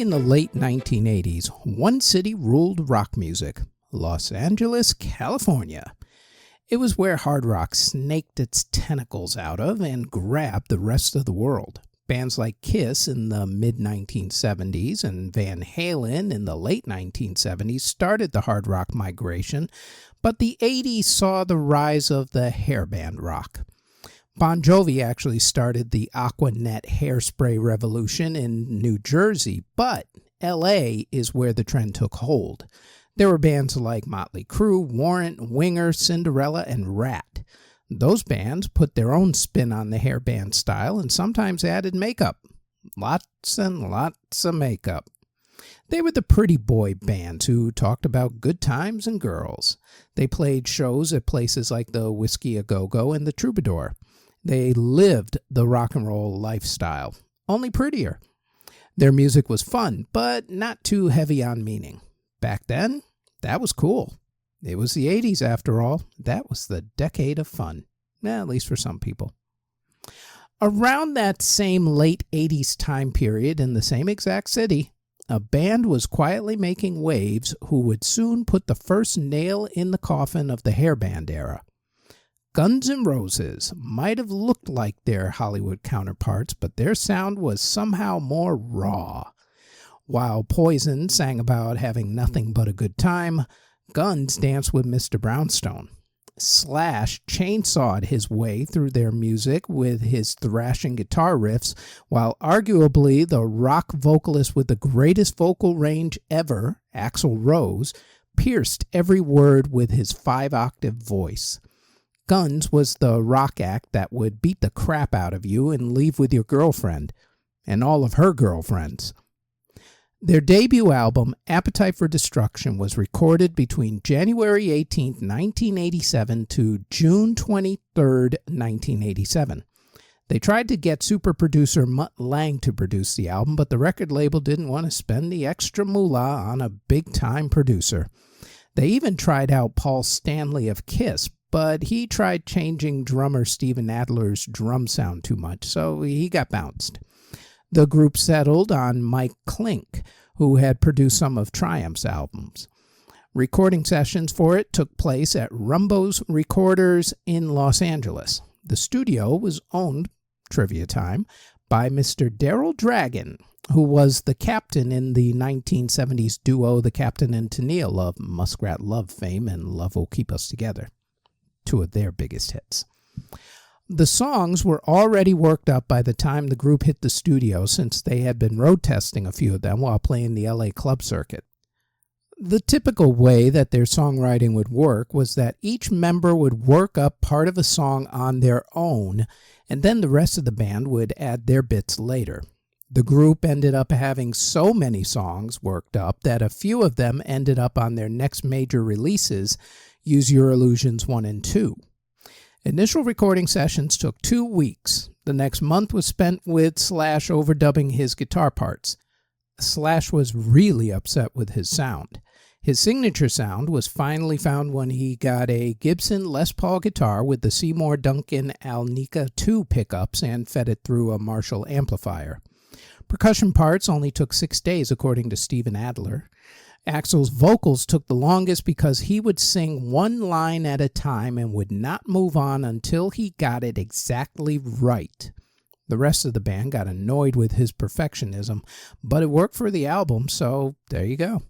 in the late 1980s, one city ruled rock music: Los Angeles, California. It was where hard rock snaked its tentacles out of and grabbed the rest of the world. Bands like Kiss in the mid-1970s and Van Halen in the late 1970s started the hard rock migration, but the 80s saw the rise of the hairband rock. Bon Jovi actually started the Aquanet hairspray revolution in New Jersey, but LA is where the trend took hold. There were bands like Motley Crue, Warrant, Winger, Cinderella, and Rat. Those bands put their own spin on the hairband style and sometimes added makeup. Lots and lots of makeup. They were the pretty boy bands who talked about good times and girls. They played shows at places like the Whiskey A Go-Go and the Troubadour. They lived the rock and roll lifestyle, only prettier. Their music was fun, but not too heavy on meaning. Back then, that was cool. It was the 80s after all. That was the decade of fun, at least for some people. Around that same late 80s time period in the same exact city, a band was quietly making waves who would soon put the first nail in the coffin of the hairband era. Guns N' Roses might have looked like their Hollywood counterparts, but their sound was somehow more raw. While Poison sang about having nothing but a good time, Guns danced with Mr. Brownstone. Slash chainsawed his way through their music with his thrashing guitar riffs, while arguably the rock vocalist with the greatest vocal range ever, Axl Rose, pierced every word with his 5-octave voice. Guns was the rock act that would beat the crap out of you and leave with your girlfriend, and all of her girlfriends. Their debut album, Appetite for Destruction, was recorded between January 18, 1987 to June 23, 1987. They tried to get super producer Mutt Lange to produce the album, but the record label didn't want to spend the extra moolah on a big-time producer. They even tried out Paul Stanley of Kiss, but he tried changing drummer Steven Adler's drum sound too much, so he got bounced. The group settled on Mike Klink, who had produced some of Triumph's albums. Recording sessions for it took place at Rumbo's Recorders in Los Angeles. The studio was owned, trivia time, by Mr. Daryl Dragon, who was the captain in the 1970s duo The Captain and Tennille of Muskrat Love fame and Love Will Keep Us Together, two of their biggest hits. The songs were already worked up by the time the group hit the studio, since they had been road testing a few of them while playing the LA club circuit. The typical way that their songwriting would work was that each member would work up part of a song on their own, and then the rest of the band would add their bits later. The group ended up having so many songs worked up that a few of them ended up on their next major releases, Use Your Illusions 1 and 2. Initial recording sessions took 2 weeks. The next month was spent with Slash overdubbing his guitar parts. Slash was really upset with his sound. His signature sound was finally found when he got a Gibson Les Paul guitar with the Seymour Duncan Alnica 2 pickups and fed it through a Marshall amplifier. Percussion parts only took 6 days, according to Steven Adler. Axl's vocals took the longest because he would sing one line at a time and would not move on until he got it exactly right. The rest of the band got annoyed with his perfectionism, but it worked for the album, so there you go.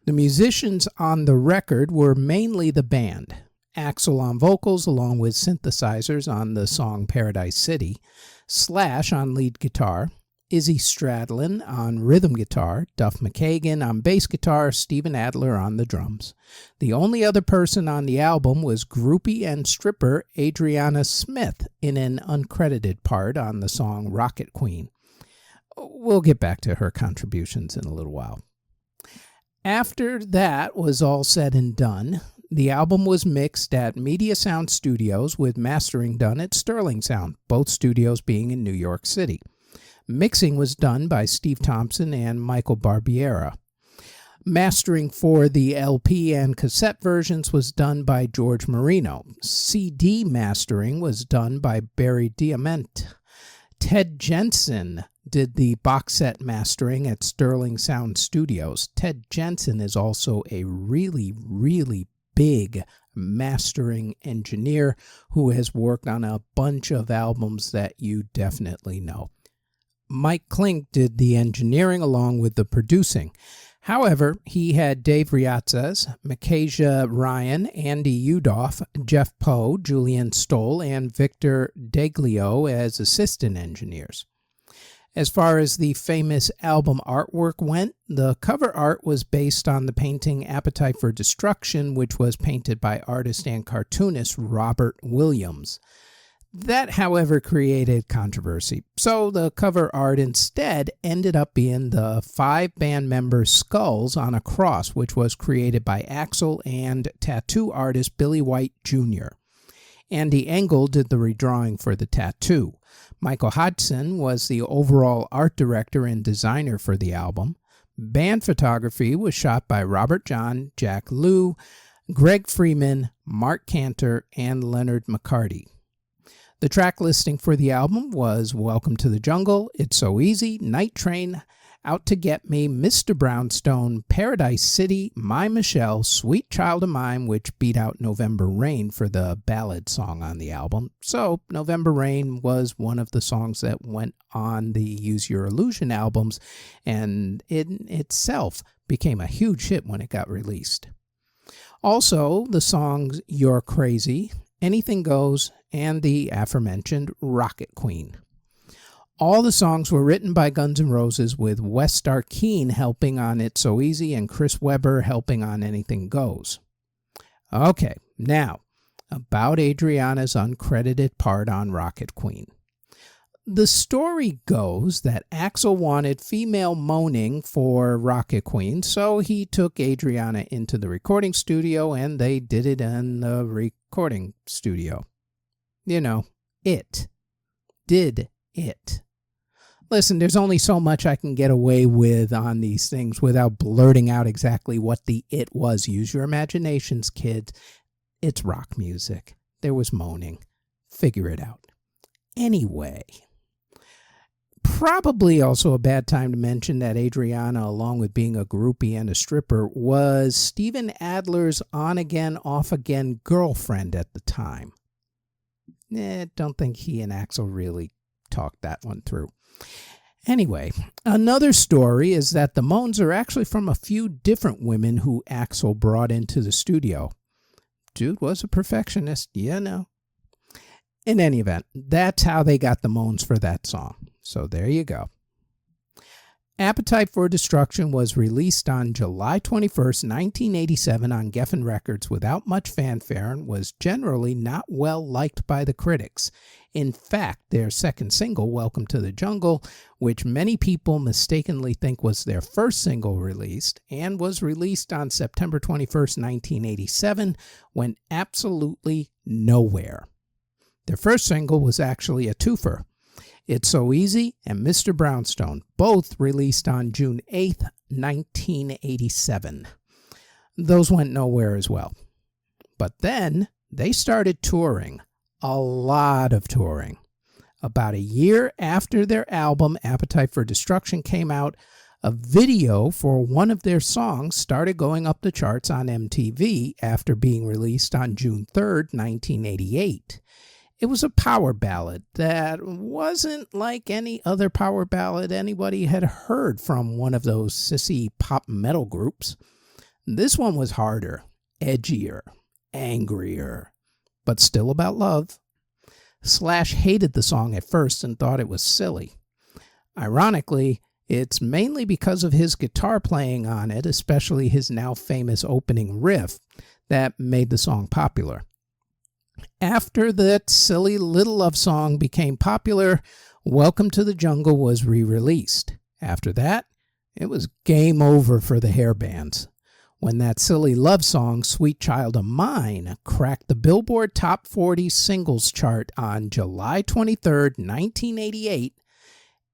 The musicians on the record were mainly the band. Axl on vocals along with synthesizers on the song Paradise City, Slash on lead guitar, Izzy Stradlin on rhythm guitar, Duff McKagan on bass guitar, Steven Adler on the drums. The only other person on the album was groupie and stripper Adriana Smith in an uncredited part on the song Rocket Queen. We'll get back to her contributions in a little while. After that was all said and done, the album was mixed at Media Sound Studios with mastering done at Sterling Sound, both studios being in New York City. Mixing was done by Steve Thompson and Michael Barbiera. Mastering for the LP and cassette versions was done by George Marino. CD mastering was done by Barry Diamant. Ted Jensen did the box set mastering at Sterling Sound Studios. Ted Jensen is also a really, really big mastering engineer who has worked on a bunch of albums that you definitely know. Mike Klink did the engineering along with the producing. However, he had Dave Riatzes, Micajah Ryan, Andy Udoff, Jeff Poe, Julian Stoll, and Victor Deglio as assistant engineers. As far as the famous album artwork went, the cover art was based on the painting Appetite for Destruction, which was painted by artist and cartoonist Robert Williams. That, however, created controversy, so the cover art instead ended up being the 5 band members' skulls on a cross, which was created by Axl and tattoo artist Billy White Jr. Andy Engel did the redrawing for the tattoo. Michael Hodgson was the overall art director and designer for the album. Band photography was shot by Robert John, Jack Lew, Greg Freeman, Mark Cantor, and Leonard McCarty. The track listing for the album was Welcome to the Jungle, It's So Easy, Night Train, Out to Get Me, Mr. Brownstone, Paradise City, My Michelle, Sweet Child of Mine, which beat out November Rain for the ballad song on the album. So November Rain was one of the songs that went on the Use Your Illusion albums, and it itself became a huge hit when it got released. Also, the songs You're Crazy, Anything Goes, and the aforementioned Rocket Queen. All the songs were written by Guns N' Roses, with Wes Starkeen helping on It's So Easy and Chris Webber helping on Anything Goes. Okay, now, about Adriana's uncredited part on Rocket Queen. The story goes that Axl wanted female moaning for Rocket Queen, so he took Adriana into the recording studio and they did it in the recording studio. You know, it. Did it. Listen, there's only so much I can get away with on these things without blurting out exactly what the it was. Use your imaginations, kids. It's rock music. There was moaning. Figure it out. Anyway, probably also a bad time to mention that Adriana, along with being a groupie and a stripper, was Steven Adler's on-again, off-again girlfriend at the time. Don't think he and Axl really talked that one through. Anyway, another story is that the moans are actually from a few different women who Axl brought into the studio. Dude was a perfectionist, you know. In any event, that's how they got the moans for that song. So there you go. Appetite for Destruction was released on July 21st, 1987 on Geffen Records without much fanfare and was generally not well liked by the critics. In fact, their second single, Welcome to the Jungle, which many people mistakenly think was their first single released and was released on September 21st, 1987, went absolutely nowhere. Their first single was actually a twofer. It's So Easy and Mr. Brownstone, both released on June 8th, 1987. Those went nowhere as well. But then they started touring, a lot of touring. About a year after their album Appetite for Destruction came out, a video for one of their songs started going up the charts on MTV after being released on June 3rd, 1988. It was a power ballad that wasn't like any other power ballad anybody had heard from one of those sissy pop metal groups. This one was harder, edgier, angrier, but still about love. Slash hated the song at first and thought it was silly. Ironically, it's mainly because of his guitar playing on it, especially his now famous opening riff, that made the song popular. After that silly little love song became popular, Welcome to the Jungle was re-released. After that, it was game over for the hair bands. When that silly love song, Sweet Child of Mine, cracked the Billboard Top 40 Singles chart on July 23rd, 1988,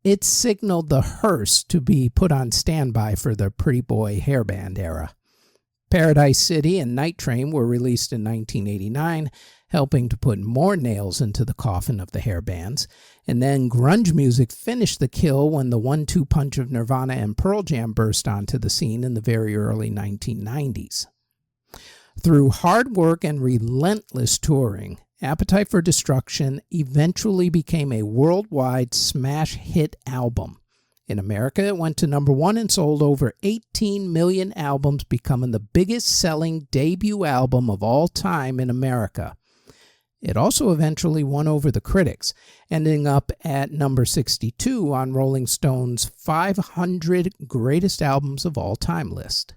it signaled the hearse to be put on standby for the pretty boy hairband era. Paradise City and Night Train were released in 1989, helping to put more nails into the coffin of the hair bands. And then grunge music finished the kill when the 1-2 punch of Nirvana and Pearl Jam burst onto the scene in the very early 1990s. Through hard work and relentless touring, Appetite for Destruction eventually became a worldwide smash hit album. In America, it went to number 1 and sold over 18 million albums, becoming the biggest selling debut album of all time in America. It also eventually won over the critics, ending up at number 62 on Rolling Stone's 500 Greatest Albums of All Time list.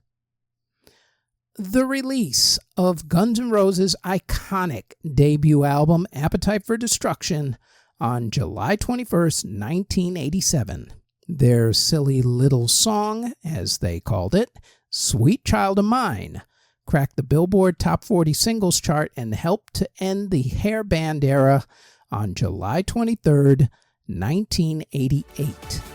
The release of Guns N' Roses' iconic debut album, Appetite for Destruction, on July 21st, 1987. Their silly little song, as they called it, Sweet Child of Mine, cracked the Billboard Top 40 Singles chart and helped to end the hair band era on July 23rd, 1988.